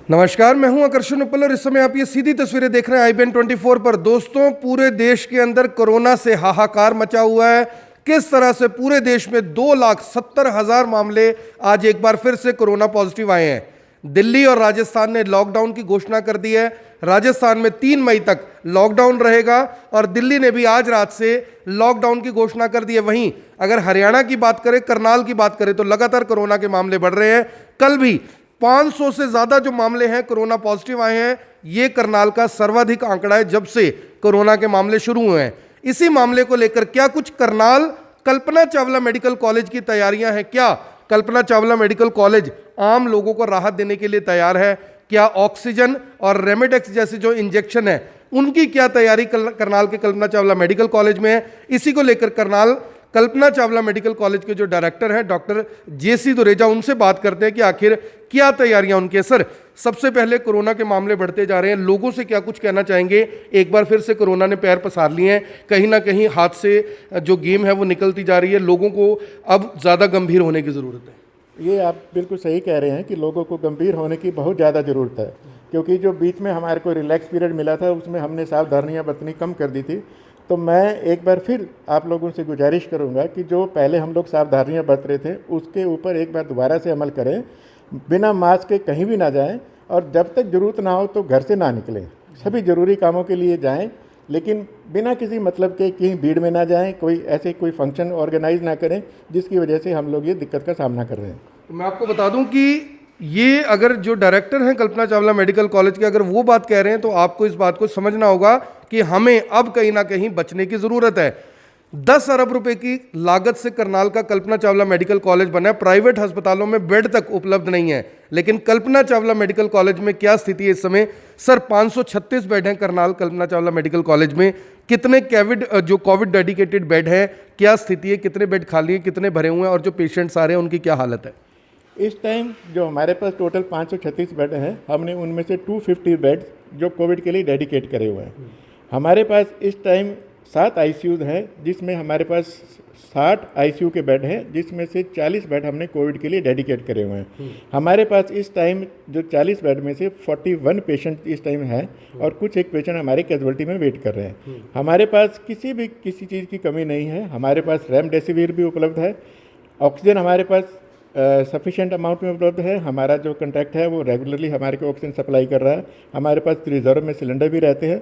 नमस्कार, मैं हूं आकर्षण उपल और इस समय आप ये सीधी तस्वीरें देख रहे हैं IBN 24 पर। दोस्तों, पूरे देश के अंदर कोरोना से हाहाकार मचा हुआ है। किस तरह से पूरे देश में 2,70,000 मामले आज एक बार फिर से कोरोना पॉजिटिव आए हैं। दिल्ली और राजस्थान ने लॉकडाउन की घोषणा कर दी है। राजस्थान में 3 मई तक लॉकडाउन रहेगा और दिल्ली ने भी आज रात से लॉकडाउन की घोषणा कर दी है। वहीं अगर हरियाणा की बात करें, करनाल की बात करें, तो लगातार कोरोना के मामले बढ़ रहे हैं। कल भी 500 से ज्यादा जो मामले हैं कोरोना पॉजिटिव आए हैं। यह करनाल का सर्वाधिक आंकड़ा है जब से कोरोना के मामले शुरू हुए हैं। इसी मामले को लेकर क्या कुछ करनाल कल्पना चावला मेडिकल कॉलेज की तैयारियां हैं? क्या कल्पना चावला मेडिकल कॉलेज आम लोगों को राहत देने के लिए तैयार है? क्या ऑक्सीजन और रेमडेक्स जैसे जो इंजेक्शन है उनकी क्या तैयारी करनाल के कल्पना चावला मेडिकल कॉलेज में है? इसी को लेकर करनाल कल्पना चावला मेडिकल कॉलेज के जो डायरेक्टर हैं डॉक्टर JC दुरेजा, उनसे बात करते हैं कि आखिर क्या तैयारियां उनके। सर, सबसे पहले कोरोना के मामले बढ़ते जा रहे हैं, लोगों से क्या कुछ कहना चाहेंगे? एक बार फिर से कोरोना ने पैर पसार लिए हैं, कहीं ना कहीं हाथ से जो गेम है वो निकलती जा रही है। लोगों को अब ज़्यादा गंभीर होने की ज़रूरत है। ये आप बिल्कुल सही कह रहे हैं कि लोगों को गंभीर होने की बहुत ज़्यादा ज़रूरत है, क्योंकि जो बीच में हमारे को रिलैक्स पीरियड मिला था उसमें हमने सावधानियां बरतनी कम कर दी थी। तो मैं एक बार फिर आप लोगों से गुजारिश करूंगा कि जो पहले हम लोग सावधानियां बरत रहे थे उसके ऊपर एक बार दोबारा से अमल करें। बिना मास्क के कहीं भी ना जाएं और जब तक ज़रूरत ना हो तो घर से ना निकलें। सभी ज़रूरी कामों के लिए जाएं, लेकिन बिना किसी मतलब के कहीं भीड़ में ना जाएं, कोई फंक्शन ऑर्गेनाइज ना करें जिसकी वजह से हम लोग ये दिक्कत का सामना कर रहे हैं। तो मैं आपको बता दूं कि ये अगर जो डायरेक्टर हैं कल्पना चावला मेडिकल कॉलेज के, अगर वो बात कह रहे हैं तो आपको इस बात को समझना होगा कि हमें अब कहीं ना कहीं बचने की जरूरत है। 10 अरब रुपए की लागत से करनाल का कल्पना चावला मेडिकल कॉलेज बना है। प्राइवेट अस्पतालों में बेड तक उपलब्ध नहीं है, लेकिन कल्पना चावला मेडिकल कॉलेज में क्या स्थिति है इस समय? सर, 536 बेड हैं करनाल कल्पना चावला मेडिकल कॉलेज में। कितने कोविड डेडिकेटेड बेड हैं? क्या स्थिति है? कितने बेड खाली है, कितने भरे हुए हैं, और जो पेशेंट्स आ रहे हैं उनकी क्या हालत है? इस टाइम जो हमारे पास टोटल 536 बेड हैं, हमने उनमें से 250 बेड जो कोविड के लिए डेडिकेट करे हुए हैं। हमारे पास इस टाइम 7 ICUs हैं, जिसमें हमारे पास 60 ICU के बेड हैं, जिसमें से 40 बेड हमने कोविड के लिए डेडिकेट करे हुए हैं। हमारे पास इस टाइम जो 40 बेड में से 41 पेशेंट इस टाइम हैं और कुछ एक पेशेंट हमारे कैजुअल्टी में वेट कर रहे हैं। हमारे पास किसी चीज़ की कमी नहीं है। हमारे पास रेमडेसिविर भी उपलब्ध है। ऑक्सीजन हमारे पास सफिशेंट अमाउंट में उपलब्ध है। हमारा जो कॉन्ट्रैक्ट है वो रेगुलरली हमारे को ऑक्सीजन सप्लाई कर रहा है। हमारे पास रिजर्व में सिलेंडर भी रहते हैं।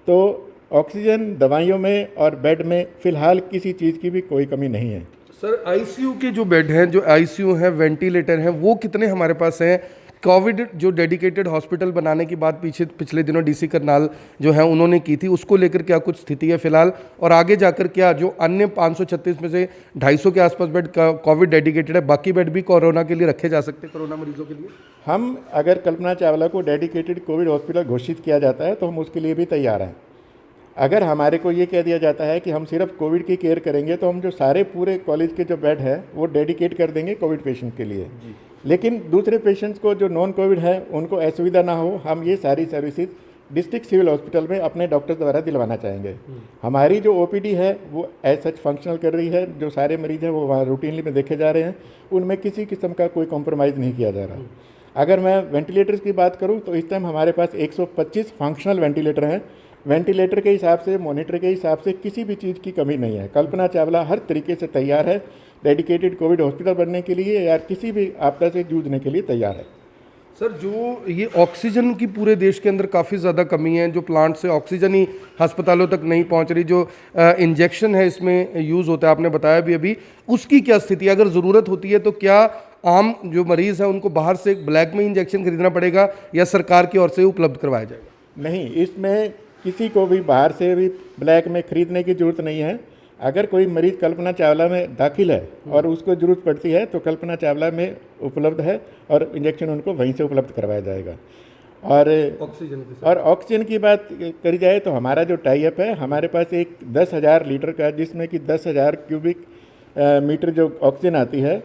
तो ऑक्सीजन, दवाइयों में और बेड में फ़िलहाल किसी चीज़ की भी कोई कमी नहीं है। सर, ICU के जो बेड हैं, जो ICU हैं, वेंटिलेटर हैं, वो कितने हमारे पास हैं? कोविड जो डेडिकेटेड हॉस्पिटल बनाने की बात पिछले दिनों DC करनाल जो है उन्होंने की थी, उसको लेकर क्या कुछ स्थिति है फिलहाल? और आगे जाकर क्या जो अन्य 536 में से 250 के आसपास बेड कोविड डेडिकेटेड है, बाकी बेड भी कोरोना के लिए रखे जा सकते हैं, कोरोना मरीजों के लिए? हम अगर कल्पना चावला को डेडिकेटेड कोविड हॉस्पिटल घोषित किया जाता है तो हम उसके लिए भी तैयार हैं। अगर हमारे को ये कह दिया जाता है कि हम सिर्फ कोविड की केयर करेंगे तो हम जो सारे पूरे कॉलेज के जो बेड है वो डेडिकेट कर देंगे कोविड पेशेंट के लिए। लेकिन दूसरे पेशेंट्स को जो नॉन कोविड है उनको असुविधा ना हो, हम ये सारी सर्विसेज डिस्ट्रिक्ट सिविल हॉस्पिटल में अपने डॉक्टर्स द्वारा दिलवाना चाहेंगे। हमारी जो OPD है वो एज सच फंक्शनल कर रही है। जो सारे मरीज हैं वो वहाँ रूटीनली में देखे जा रहे हैं, उनमें किसी किस्म का कोई कॉम्प्रोमाइज़ नहीं किया जा रहा। अगर मैं वेंटिलेटर्स की बात करूँ तो इस टाइम हमारे पास 125 फंक्शनल वेंटिलेटर हैं। वेंटिलेटर के हिसाब से, मॉनिटर के हिसाब से किसी भी चीज़ की कमी नहीं है। कल्पना चावला हर तरीके से तैयार है डेडिकेटेड कोविड हॉस्पिटल बनने के लिए या किसी भी आपदा से जूझने के लिए तैयार है। सर, जो ये ऑक्सीजन की पूरे देश के अंदर काफ़ी ज़्यादा कमी है, जो प्लांट से ऑक्सीजन ही अस्पतालों तक नहीं पहुंच रही, जो इंजेक्शन है इसमें यूज़ होता है, आपने बताया भी अभी, उसकी क्या स्थिति है? अगर ज़रूरत होती है तो क्या आम जो मरीज़ है उनको बाहर से ब्लैक में इंजेक्शन खरीदना पड़ेगा या सरकार की ओर से उपलब्ध करवाया जाएगा? नहीं, इसमें किसी को भी बाहर से भी ब्लैक में ख़रीदने की ज़रूरत नहीं है। अगर कोई मरीज़ कल्पना चावला में दाखिल है और उसको ज़रूरत पड़ती है तो कल्पना चावला में उपलब्ध है और इंजेक्शन उनको वहीं से उपलब्ध करवाया जाएगा। और ऑक्सीजन की बात करी जाए तो हमारा जो टाई अप है, हमारे पास एक 10,000 लीटर का, जिसमें कि 10,000 क्यूबिक मीटर जो ऑक्सीजन आती है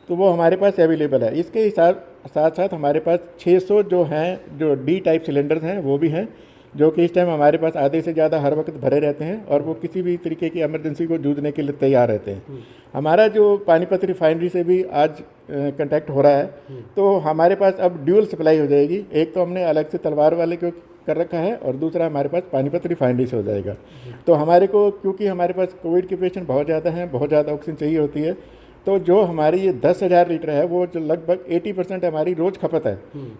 तो वो हमारे पास अवेलेबल है। इसके साथ साथ हमारे पास 600 जो हैं जो D टाइप सिलेंडर्स हैं वो भी हैं। जो कि इस टाइम हमारे पास आधे से ज़्यादा हर वक्त भरे रहते हैं और वो किसी भी तरीके की इमरजेंसी को जूझने के लिए तैयार रहते हैं। हमारा जो पानीपत रिफाइनरी से भी आज कांटेक्ट हो रहा है, तो हमारे पास अब ड्यूअल सप्लाई हो जाएगी। एक तो हमने अलग से तलवार वाले को कर रखा है और दूसरा हमारे पास पानीपत रिफाइनरी से हो जाएगा। तो हमारे को, क्योंकि हमारे पास कोविड के पेशेंट बहुत ज़्यादा हैं, बहुत ज़्यादा ऑक्सीजन चाहिए होती है, तो जो हमारी ये 10,000 लीटर है वो जो लगभग 80% हमारी रोज़ खपत है।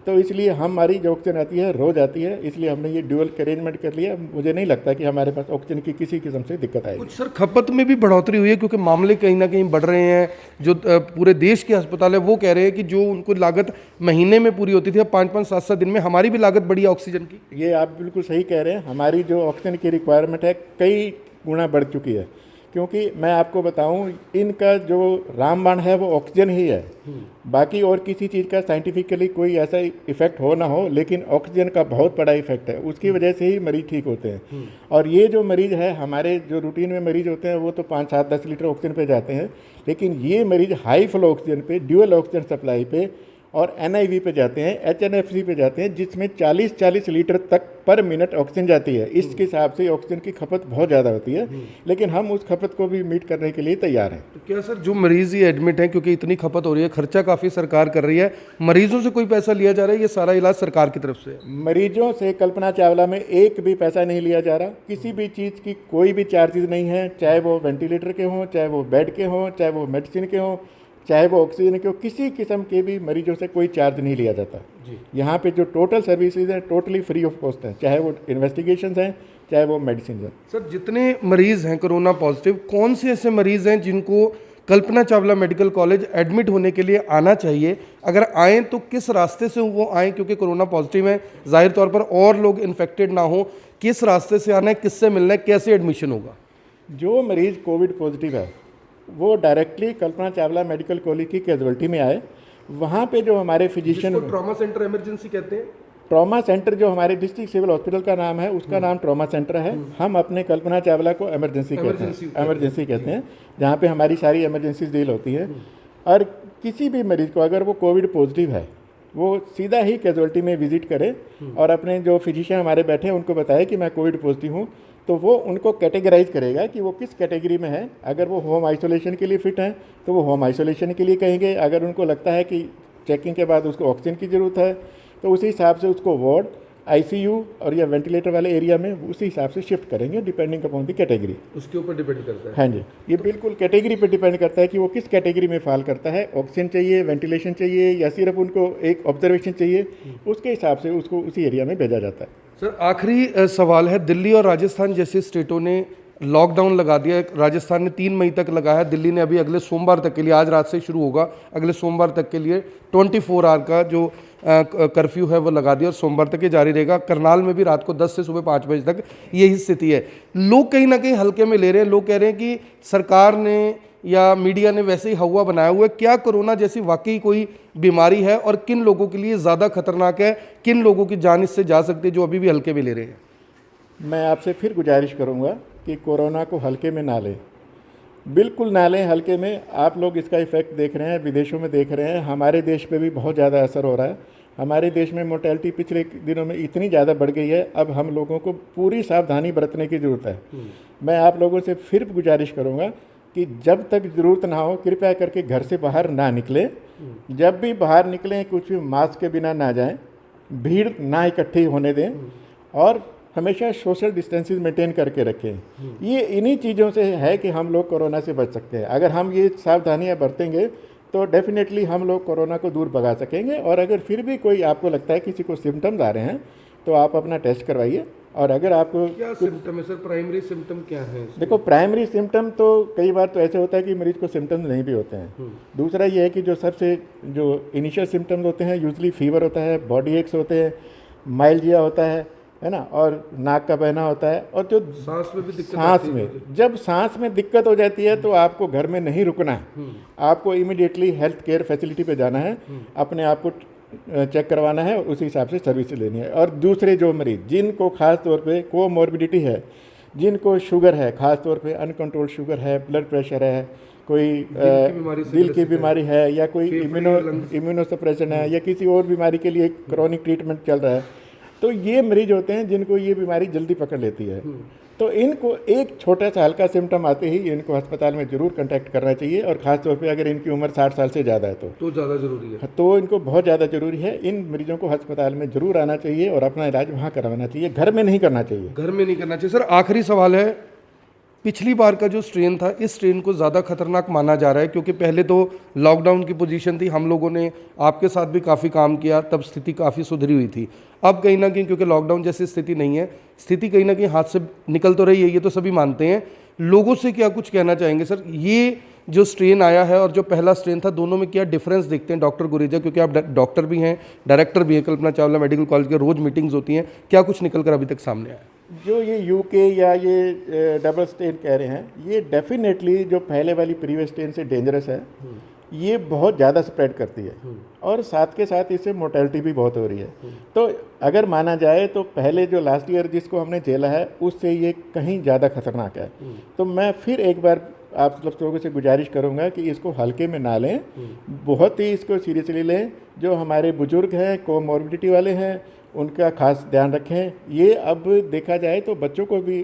तो इसलिए हमारी जो ऑक्सीजन आती है रोज़ आती है, इसलिए हमने ये ड्यूअल अरेंजमेंट कर लिया। मुझे नहीं लगता कि हमारे पास ऑक्सीजन की किसी किस्म से दिक्कत आएगी। कुछ सर खपत में भी बढ़ोतरी हुई है, क्योंकि मामले कहीं ना कहीं बढ़ रहे हैं। जो पूरे देश के अस्पताल है वो कह रहे हैं कि जो उनको लागत महीने में पूरी होती थी, अब 5-5, 7-7 दिन में हमारी भी लागत बढ़ी है ऑक्सीजन की। ये आप बिल्कुल सही कह रहे हैं। हमारी जो ऑक्सीजन की रिक्वायरमेंट है कई गुना बढ़ चुकी है, क्योंकि मैं आपको बताऊं, इनका जो रामबाण है वो ऑक्सीजन ही है। बाकी और किसी चीज़ का साइंटिफिकली कोई ऐसा इफेक्ट हो ना हो, लेकिन ऑक्सीजन का बहुत बड़ा इफेक्ट है। उसकी वजह से ही मरीज ठीक होते हैं। और ये जो मरीज है, हमारे जो रूटीन में मरीज होते हैं वो तो 5, 7, 10 लीटर ऑक्सीजन पे जाते हैं, लेकिन ये मरीज हाई फ्लो ऑक्सीजन पे, ड्यूअल ऑक्सीजन सप्लाई पे और NIV पे जाते हैं, HNFC पे जाते हैं, जिसमें 40-40 लीटर तक पर मिनट ऑक्सीजन जाती है। इसके हिसाब से ऑक्सीजन की खपत बहुत ज़्यादा होती है, लेकिन हम उस खपत को भी मीट करने के लिए तैयार हैं। तो क्या सर जो मरीज ये एडमिट हैं, क्योंकि इतनी खपत हो रही है, खर्चा काफ़ी सरकार कर रही है, मरीजों से कोई पैसा लिया जा रहा है? ये सारा इलाज सरकार की तरफ से है? मरीजों से कल्पना चावला में एक भी पैसा नहीं लिया जा रहा। किसी भी चीज़ की कोई भी चार्जेज नहीं है, चाहे वो वेंटिलेटर के हों, चाहे वो बेड के हों, चाहे वो मेडिसिन के हों, चाहे वो ऑक्सीजन के हो, किसी किस्म के भी मरीजों से कोई चार्ज नहीं लिया जाता। यहाँ पे जो टोटल सर्विसेज हैं टोटली फ्री ऑफ कॉस्ट हैं, चाहे वो इन्वेस्टिगेशंस हैं, चाहे वो मेडिसिन हैं। सर जितने मरीज हैं कोरोना पॉजिटिव, कौन से ऐसे मरीज हैं जिनको Kalpana Chawla medical college admit होने के लिए आना चाहिए? अगर आएँ तो किस रास्ते से वो आएँ, क्योंकि कोरोना पॉजिटिव है, जाहिर तौर पर और लोग इन्फेक्टेड ना हो, किस रास्ते से आना है, किससे मिलना है, कैसे एडमिशन होगा? जो मरीज़ कोविड पॉजिटिव है वो directly Kalpana Chawla medical college की कैजुअल्टी में आए। वहाँ पे जो हमारे फिजिशियन, ट्रॉमा सेंटर इमरजेंसी कहते हैं, ट्रॉमा सेंटर जो हमारे डिस्ट्रिक्ट सिविल हॉस्पिटल का नाम है, उसका नाम ट्रॉमा सेंटर है। हम अपने कल्पना चावला को इमरजेंसी कहते हैं, जहाँ पे हमारी सारी इमरजेंसी डील होती है। और किसी भी मरीज़ को अगर वो कोविड पॉजिटिव है, वो सीधा ही कैजुअल्टी में विजिट करे और अपने जो फिजिशियन हमारे बैठे हैं उनको बताए कि मैं कोविड पॉजिटिव हूँ, तो वो उनको कैटेगराइज करेगा कि वो किस कैटेगरी में है। अगर वो होम आइसोलेशन के लिए फिट हैं तो वो होम आइसोलेशन के लिए कहेंगे। अगर उनको लगता है कि चेकिंग के बाद उसको ऑक्सीजन की ज़रूरत है, तो उसी हिसाब से उसको वार्ड, ICU और या वेंटिलेटर वाले एरिया में उसी हिसाब से शिफ्ट करेंगे, डिपेंडिंग अपॉन द कैटेगरी। उसके ऊपर डिपेंड करता है। हाँ जी, ये बिल्कुल कैटेगरी पे डिपेंड करता है कि वो किस कैटेगरी में फॉल करता है। ऑक्सीजन चाहिए, वेंटिलेशन चाहिए, या सिर्फ उनको एक ऑब्जर्वेशन चाहिए, उसके हिसाब से उसको उसी एरिया में भेजा जाता है। सर आखिरी सवाल है, दिल्ली और राजस्थान जैसे स्टेटों ने लॉकडाउन लगा दिया है। राजस्थान ने 3 मई तक लगाया है, दिल्ली ने अभी अगले सोमवार तक के लिए, आज रात से शुरू होगा, अगले सोमवार तक के लिए 24 आवर का जो कर्फ्यू है वो लगा दिया और सोमवार तक ये जारी रहेगा। करनाल में भी रात को 10 से सुबह 5 बजे तक यही स्थिति है। लोग कहीं ना कहीं हल्के में ले रहे हैं, लोग कह रहे हैं कि सरकार ने या मीडिया ने वैसे ही हवा बनाया हुआ है। क्या कोरोना जैसी वाकई कोई बीमारी है और किन लोगों के लिए ज़्यादा खतरनाक है, किन लोगों की जान इससे जा सकती है जो अभी भी हल्के में ले रहे हैं? मैं आपसे फिर गुजारिश करूंगा कि कोरोना को हल्के में ना लें, बिल्कुल ना लें हल्के में। आप लोग इसका इफेक्ट देख रहे हैं, विदेशों में देख रहे हैं, हमारे देश पे भी बहुत ज़्यादा असर हो रहा है। हमारे देश में मोर्टेलिटी पिछले दिनों में इतनी ज़्यादा बढ़ गई है, अब हम लोगों को पूरी सावधानी बरतने की ज़रूरत है। मैं आप लोगों से फिर गुजारिश करूँगा कि जब तक ज़रूरत ना हो कृपया करके घर से बाहर ना निकलें। जब भी बाहर निकलें कुछ भी मास्क के बिना ना जाएं, भीड़ ना इकट्ठी होने दें और हमेशा सोशल डिस्टेंसेस मेंटेन करके रखें। ये इन्हीं चीज़ों से है कि हम लोग कोरोना से बच सकते हैं। अगर हम ये सावधानियां बरतेंगे तो डेफिनेटली हम लोग कोरोना को दूर भगा सकेंगे। और अगर फिर भी कोई आपको लगता है किसी को सिम्टम्स आ रहे हैं तो आप अपना टेस्ट करवाइए। और अगर आपको क्या सिम्टम है सर, प्राइमरी सिम्टम क्या है? देखो, प्राइमरी सिम्टम तो कई बार तो ऐसे होता है कि मरीज को सिम्टम्स नहीं भी होते हैं। दूसरा ये है कि जो सबसे जो इनिशियल सिम्टम्स होते हैं, यूजली फीवर होता है, बॉडी एक्स होते हैं, माइल्जिया होता है ना, और नाक का बहना होता है। और जो सांस में भी दिक्कत सांस में, जब सांस में दिक्कत हो जाती है तो आपको घर में नहीं रुकना है, आपको इमीडिएटली हेल्थ केयर फैसिलिटी पे जाना है, अपने आप को चेक करवाना है, उसी हिसाब से सर्विस लेनी है। और दूसरे जो मरीज जिनको खास तौर पे कोमॉर्बिडिटी है, जिनको शुगर है, खास तौर पे अनकंट्रोल्ड शुगर है, ब्लड प्रेशर है, कोई दिल की बीमारी है, या कोई इम्यूनोसप्रेशन है, या किसी और बीमारी के लिए क्रॉनिक ट्रीटमेंट चल रहा है, तो ये मरीज होते हैं जिनको ये बीमारी जल्दी पकड़ लेती है। तो इनको एक छोटा सा हल्का सिम्टम आते ही इनको अस्पताल में ज़रूर कांटेक्ट करना चाहिए, और ख़ास तौर पे अगर इनकी उम्र 60 साल से ज़्यादा है तो ज़्यादा ज़रूरी है। तो इनको बहुत ज़्यादा ज़रूरी है। इन मरीजों को अस्पताल में ज़रूर आना चाहिए और अपना इलाज वहाँ करवाना चाहिए, घर में नहीं करना चाहिए। घर में नहीं करना चाहिए। सर आखिरी सवाल है, पिछली बार का जो स्ट्रेन था इस स्ट्रेन को ज़्यादा खतरनाक माना जा रहा है, क्योंकि पहले तो लॉकडाउन की पोजीशन थी, हम लोगों ने आपके साथ भी काफ़ी काम किया, तब स्थिति काफ़ी सुधरी हुई थी। अब कहीं ना कहीं क्योंकि लॉकडाउन जैसी स्थिति नहीं है, स्थिति कहीं ना कहीं हाथ से निकल तो रही है, ये तो सभी मानते हैं। लोगों से क्या कुछ कहना चाहेंगे सर, ये जो स्ट्रेन आया है और जो पहला स्ट्रेन था, दोनों में क्या डिफरेंस देखते हैं डॉक्टर गुरेजा, क्योंकि आप डॉक्टर भी हैं, डायरेक्टर भी हैं कल्पना चावला मेडिकल कॉलेज के, रोज़ मीटिंग्स होती हैं, क्या कुछ निकल कर अभी तक सामने आया? जो ये यूके या ये डबल स्ट्रेन कह रहे हैं, ये डेफिनेटली जो पहले वाली प्रीवियस स्ट्रेन से डेंजरस है। ये बहुत ज़्यादा स्प्रेड करती है और साथ के साथ इससे मोर्टेलिटी भी बहुत हो रही है। तो अगर माना जाए तो पहले जो लास्ट ईयर जिसको हमने झेला है उससे ये कहीं ज़्यादा खतरनाक है। तो मैं फिर एक बार आप सब लोगों से गुजारिश करूंगा कि इसको हल्के में ना लें, बहुत ही इसको सीरियसली लें। जो हमारे बुजुर्ग हैं, कोमॉर्बिडिटी वाले हैं, उनका खास ध्यान रखें। ये अब देखा जाए तो बच्चों को भी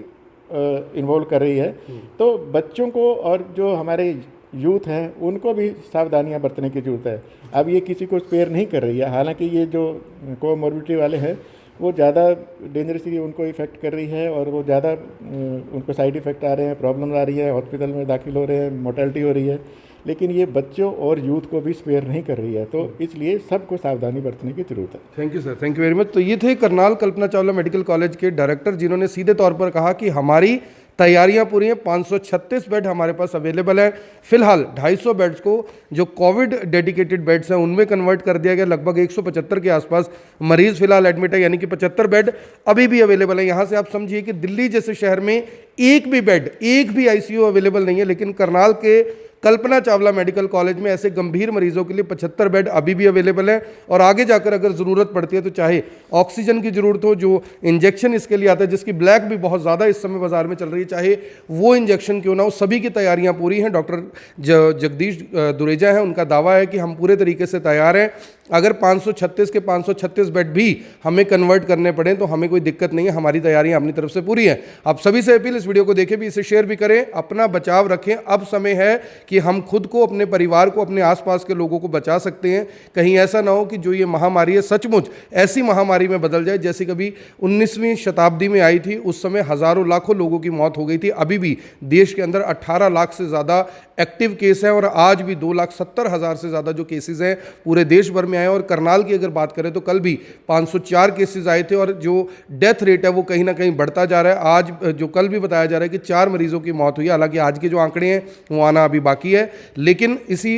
इन्वॉल्व कर रही है, तो बच्चों को और जो हमारे यूथ हैं उनको भी सावधानियां बरतने की ज़रूरत है। अब ये किसी को स्पेयर नहीं कर रही है, हालांकि ये जो कोमॉर्बिडिटी वाले हैं वो ज़्यादा डेंजरसली उनको इफ़ेक्ट कर रही है और वो ज़्यादा उनको साइड इफ़ेक्ट आ रहे हैं, प्रॉब्लम आ रही है, हॉस्पिटल में दाखिल हो रहे हैं, मोर्टेलिटी हो रही है। लेकिन ये बच्चों और यूथ को भी स्पेयर नहीं कर रही है, तो इसलिए सबको सावधानी बरतने की ज़रूरत है। Thank you sir, thank you very much. तो ये थे करनाल कल्पना चावला मेडिकल कॉलेज के डायरेक्टर, जिन्होंने सीधे तौर पर कहा कि हमारी तैयारियां पूरी हैं, 536 बेड हमारे पास अवेलेबल है। फिलहाल 250 बेड्स को जो कोविड डेडिकेटेड बेड्स हैं उनमें कन्वर्ट कर दिया गया। लगभग 175 के आसपास मरीज फिलहाल एडमिट है, यानी कि 75 बेड अभी भी अवेलेबल है। यहाँ से आप समझिए कि दिल्ली जैसे शहर में एक भी बेड, एक भी आईसीयू अवेलेबल नहीं है, लेकिन करनाल के कल्पना चावला मेडिकल कॉलेज में ऐसे गंभीर मरीजों के लिए 75 बेड अभी भी अवेलेबल है। और आगे जाकर अगर ज़रूरत पड़ती है तो चाहे ऑक्सीजन की ज़रूरत हो, जो इंजेक्शन इसके लिए आता है जिसकी ब्लैक भी बहुत ज़्यादा इस समय बाजार में चल रही है, चाहे वो इंजेक्शन क्यों ना हो, सभी की तैयारियां पूरी हैं। डॉक्टर जगदीश दुरेजा हैं, उनका दावा है कि हम पूरे तरीके से तैयार हैं। अगर 536 के 536 बेड भी हमें कन्वर्ट करने पड़े तो हमें कोई दिक्कत नहीं है, हमारी तैयारियां अपनी तरफ से पूरी है। आप सभी से अपील, इस वीडियो को देखें भी, इसे शेयर भी करें, अपना बचाव रखें। अब समय है कि हम खुद को, अपने परिवार को, अपने आसपास के लोगों को बचा सकते हैं। कहीं ऐसा ना हो कि जो ये महामारी है सचमुच ऐसी महामारी में बदल जाए जैसे कभी 19वीं शताब्दी में आई थी, उस समय हज़ारों लाखों लोगों की मौत हो गई थी। अभी भी देश के अंदर 18 लाख से ज़्यादा एक्टिव केस हैं और आज भी 2,70,000 से ज़्यादा जो केसेस हैं पूरे देश भर में आए। और करनाल की अगर बात करें तो कल भी 504 केसेस आए थे और जो डेथ रेट है वो कहीं ना कहीं बढ़ता जा रहा है। आज जो कल भी बताया जा रहा है कि 4 मरीजों की मौत हुई है। हालांकि आज के जो आंकड़े हैं वो आना अभी बाकी है, लेकिन इसी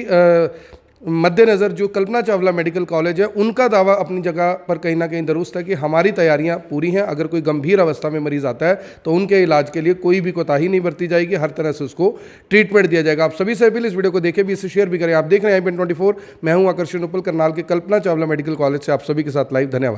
मद्देनज़र जो कल्पना चावला मेडिकल कॉलेज है उनका दावा अपनी जगह पर कहीं ना कहीं दुरुस्त है कि हमारी तैयारियां पूरी हैं। अगर कोई गंभीर अवस्था में मरीज आता है तो उनके इलाज के लिए कोई भी कोताही नहीं बरती जाएगी, हर तरह से उसको ट्रीटमेंट दिया जाएगा। आप सभी से अपील, इस वीडियो को देखें भी, इसे शेयर भी करें। आप देख रहे हैं IBN 24, मैं हूं आकर्षण उपल, करनाल के कल्पना चावला मेडिकल कॉलेज से आप सभी के साथ लाइव। धन्यवाद।